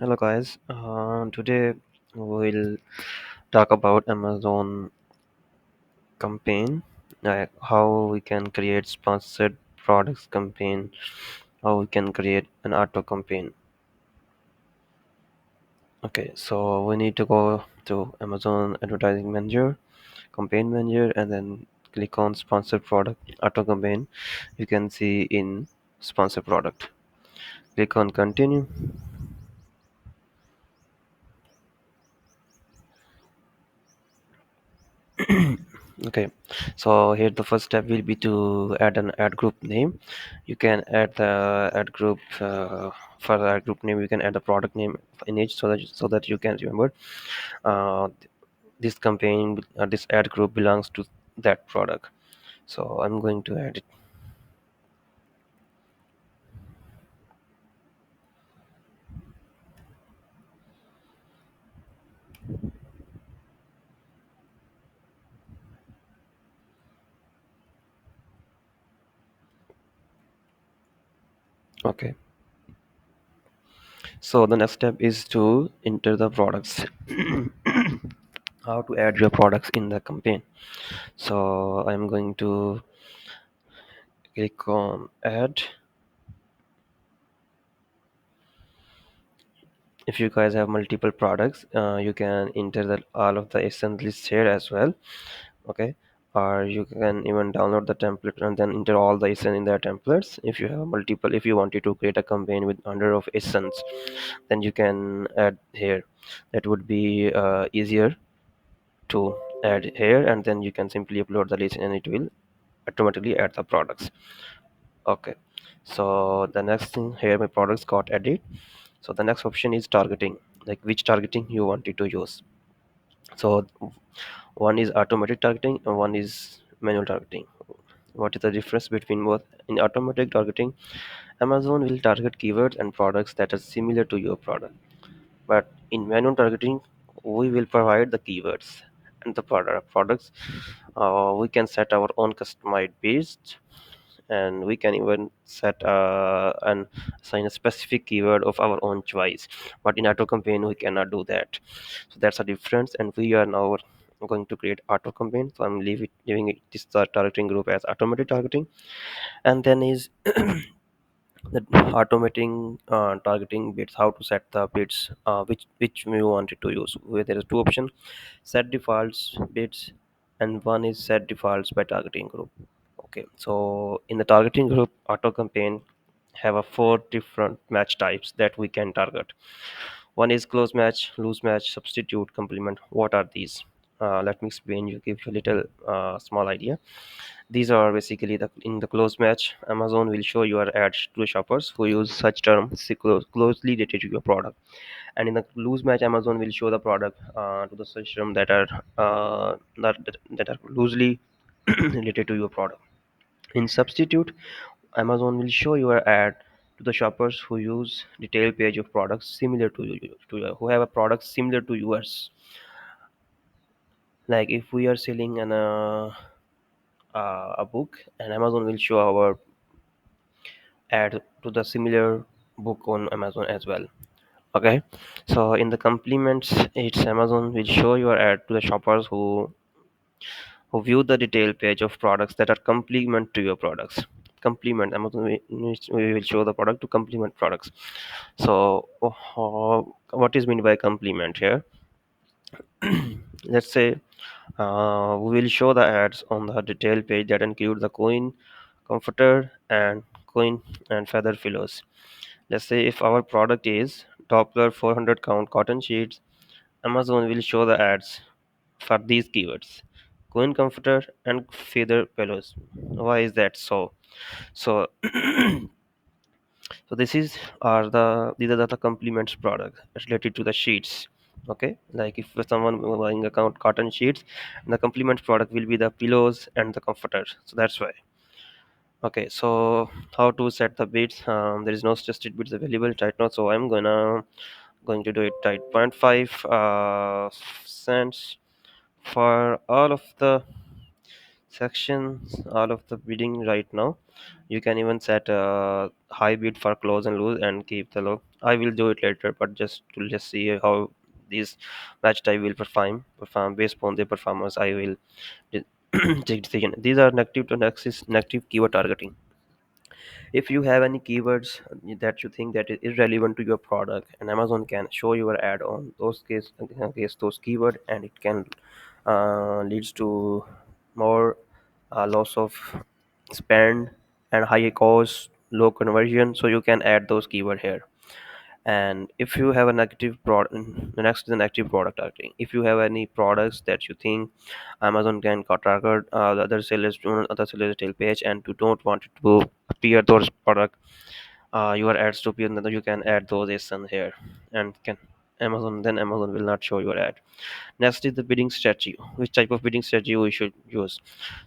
Hello guys, today we'll talk about Amazon campaign, like how we can create sponsored products campaign, how we can create an auto campaign. Okay, so we need to go to Amazon Advertising Manager, Campaign Manager, and then click on Sponsored Product Auto Campaign. You can see in Sponsored Product. Click on Continue. Okay, so here the first step will be to add an ad group name. You can add the ad group for the ad group name. You can add the product name in each so that you can remember uh, this campaign this ad group belongs to that product. So I'm going to add it. Okay, so the next step is to enter the products. How to add your products in the campaign. So I'm going to click on add. If you guys have multiple products, you can enter all of the ASINs list here as well. Okay, or you can even download the template and then enter all the ASIN in their templates. If you have multiple, if you wanted to create a campaign with under of ASINs, then you can add here. That would be easier to add here, and then you can simply upload the list and it will automatically add the products. Okay, so the next thing here, my products got added. So the next option is targeting, like which targeting you wanted to use. So one is automatic targeting and one is manual targeting. What is the difference between both? In automatic targeting, Amazon will target keywords and products that are similar to your product. But in manual targeting, we will provide the keywords and the products. We can set our own customized based, and we can even set and assign a specific keyword of our own choice. But in auto campaign, we cannot do that. So that's a difference, and we are now going to create auto campaign. So I'm leaving it this targeting group as automatic targeting, and then is the automating targeting bits, how to set the bits, which we wanted to use, where there is two options: set defaults bits, and one is set defaults by targeting group. Okay, so in the targeting group, auto campaign have a four different match types that we can target. One is close match, loose match, substitute, complement. What are these? Let me explain you, give you a little small idea. These are basically the in the close match, Amazon will show your ads to shoppers who use such terms closely related to your product. And in the loose match, Amazon will show the product to the search term that are loosely related to your product. In substitute, Amazon will show your ad to the shoppers who use detailed page of products similar to who have a product similar to yours. Like if we are selling a book, and Amazon will show our ad to the similar book on Amazon as well. Okay, so in the compliments, it's Amazon will show your ad to the shoppers who view the detailed page of products that are complement to your products. Complement, Amazon we will show the product to complement products. So what is meant by complement here? Let's say we will show the ads on the detail page that include the coin comforter and coin and feather pillows. Let's say if our product is Doppler 400 count cotton sheets, Amazon will show the ads for these keywords: coin comforter and feather pillows. Why is that so? So so this is are the these are the complements product related to the sheets. Okay, like if someone buying account cotton sheets, the complements product will be the pillows and the comforters. So that's why. Okay, so how to set the bits? There is no suggested bits available right now, so I'm going to do it at 0.5 cents for all of the sections all of the bidding right now. You can even set a high bid for close and lose and keep the low. I will do it later, but just see how these match type will perform based upon the performance. I will take decision. These are negative to negative keyword targeting. If you have any keywords that you think that is irrelevant to your product, and Amazon can show your ad on those case those keyword, and it can leads to more loss of spend and high cost, low conversion. So you can add those keyword here. And if you have a negative product, the next is an active product targeting. If you have any products that you think Amazon can target the other sellers on other sellers tail page, and you don't want it to appear those product your ads to appear, then you can add those ASINs here, and can Amazon will not show your ad. Next is the bidding strategy. Which type of bidding strategy we should use?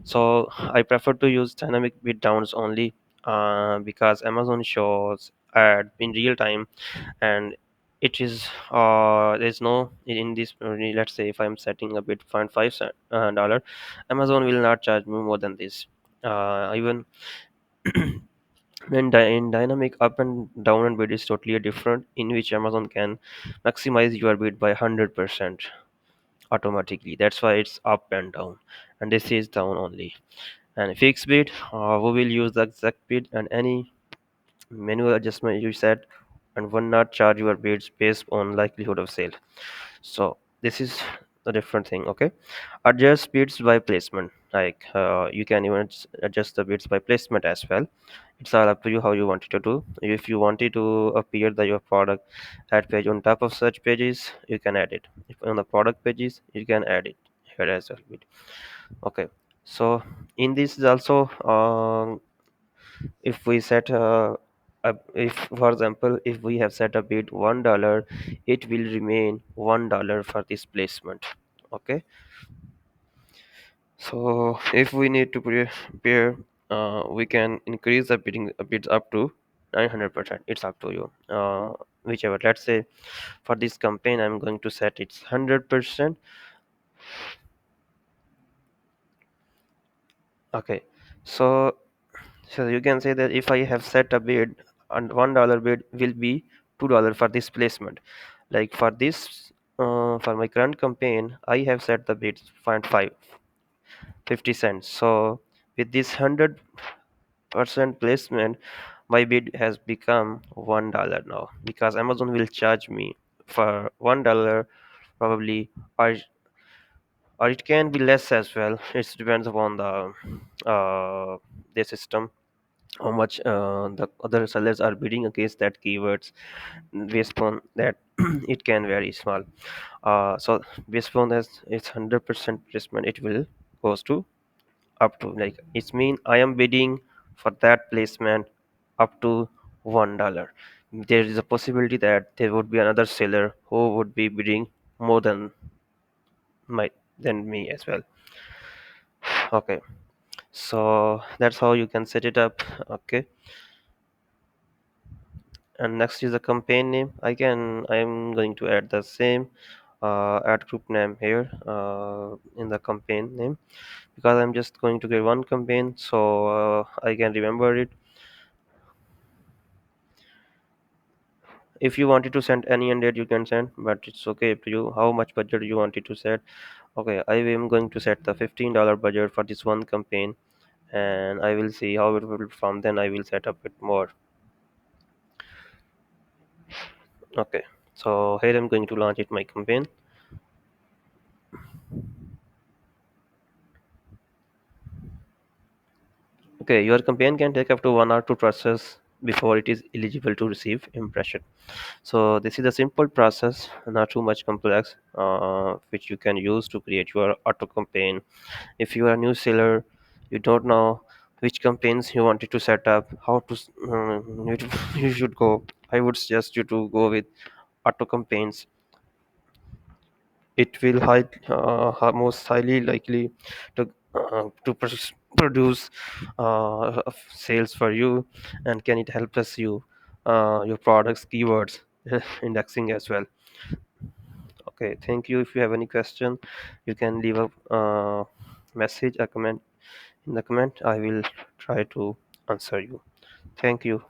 So I prefer to use dynamic bid downs only, because Amazon shows ad in real time, and it is there's no in this, let's say if I'm setting a bid point $5, Amazon will not charge me more than this. Even when in dynamic up and down and bid is totally different, in which Amazon can maximize your bid by 100% automatically. That's why it's up and down, and this is down only. And fixed bid, we will use the exact bid and any manual adjustment you set, and will not charge your bids based on likelihood of sale. So this is a different thing. Okay, adjust bids by placement. Like you can even adjust the bids by placement as well. It's all up to you how you want it to do. If you wanted to appear your product ad page on top of search pages, you can add it. If on the product pages, you can add it here as well. Okay, so in this is also if we set if for example if we have set a bid $1, it will remain $1 for this placement. Okay, so if we need to prepare, we can increase the bidding bids up to 900%. It's up to you. Whichever, let's say for this campaign I'm going to set it's 100%. Okay, so you can say that if I have set a bid, and $1 bid will be $2 for this placement. Like for this, for my current campaign, I have set the bid point 50 cents. So with this 100% placement, my bid has become $1 now, because Amazon will charge me for $1 probably, or or it can be less as well. It depends upon the system, how much the other sellers are bidding against that keywords. Based upon that, it can vary small. So based upon that, it's 100% placement, it will goes to up to, like it's mean I am bidding for that placement up to $1. There is a possibility that there would be another seller who would be bidding more my than me as well. Okay, so that's how you can set it up. Okay, and next is the campaign name. I'm going to add the same ad group name here in the campaign name, because I'm just going to get one campaign, so I can remember it. If you wanted to send any ended, you can send, but it's okay up to you how much budget you wanted to set. Okay, I am going to set the $15 budget for this one campaign, and I will see how it will perform, then I will set up it more. Okay, so here I'm going to launch it my campaign. Okay, your campaign can take up to 1 hour to process before it is eligible to receive impression. So this is a simple process, not too much complex, which you can use to create your auto campaign. If you are a new seller, you don't know which campaigns you wanted to set up, how to you should go. I would suggest you to go with auto campaigns. It will most highly likely to produce sales for you, and can it help us you your products keywords indexing as well. Okay, thank you. If you have any question, you can leave a message, a comment in the comment. I will try to answer you. Thank you.